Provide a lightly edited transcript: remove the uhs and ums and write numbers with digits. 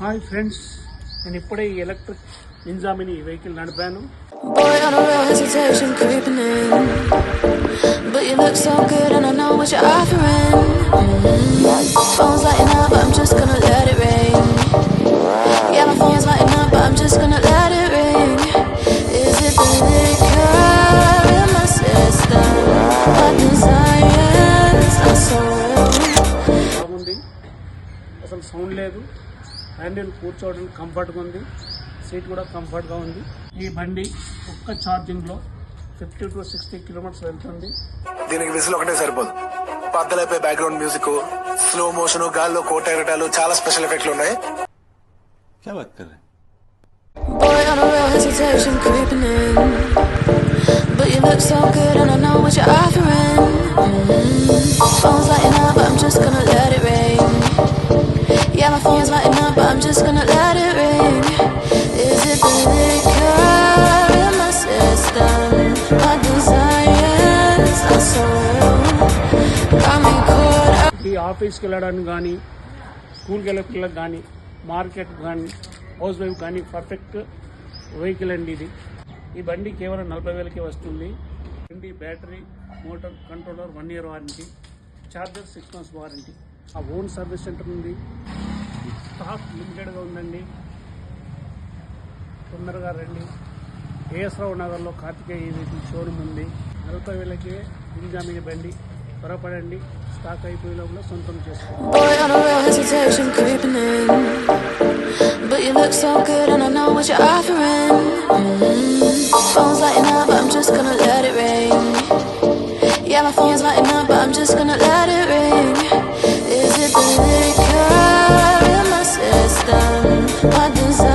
Hi friends, నేను ఇప్పుడే ఈ ఎలక్ట్రిక్ నింజా మినీ వెహికల్ నడిపాను. Boy, on a real hesitation creeping in, but you look so good and I know what you're offering. Phone's lighting up, I'm just gonna let it ring. Yeah, my phone's lighting up, I'm just gonna let it ring. Is it the liquor in my system? My desires are so real. బాగుంది, అసలు sound లేదు, handle కూర్చోవడానికి కంఫర్ట్గా ఉంది, seat కూడా కంఫర్ట్గా ఉంది. ఈ బండి ఒక్క ఛార్జింగ్లో 50 to 60 కిలోమీటర్స్ వెళ్తుంది. దీనికి విజిల్ ఒకటే సరిపోదు. పద్దలైపోయి బ్యాక్గ్రౌండ్ మ్యూజిక్, స్లో మోషన్, గాల్లో కోటెరటాలు, చాలా స్పెషల్ ఎఫెక్ట్లు ఉన్నాయి. Boy, on a real hesitation creeping in, but you look so good and I know what you're offering. Phone's lighting up, I'm just gonna let it ring. Yeah, my phone's lighting up, I'm just gonna let it ring. Is it the liquor in my system? My desires are so real. Got me caught up. ఈ ఆఫీస్కి వెళ్ళడానికి కానీ, స్కూల్కి వెళ్ళే పిల్లలకు కానీ, market కానీ, house wife కానీ పర్ఫెక్ట్ వెహికల్ అండి ఇది. ఈ బండి కేవలం 40,000కే వస్తుంది. బండి battery, motor, controller 1 year warranty, charger 6 months warranty. ఆ ఓన్ సర్వీస్ సెంటర్ ఉంది. స్టాక్ లిమిటెడ్గా ఉందండి, తొందరగా రండి. ఏఎస్ రావు నగర్లో కార్తికేయ వెహికల్ షోరూమ్ ఉంది. 40,000కే నింజా మినీ బండి, త్వరపడండి, స్టాక్ అయిపోయే లోపల సొంతం చేసుకోండి. Boy, on a real hesitation creeping in, but you look so good and I know what you're offering. Phone's lighting up, I'm just gonna let it ring. Yeah, my phone's lighting up, I'm just gonna let it ring. Is it the liquor in my system? My desire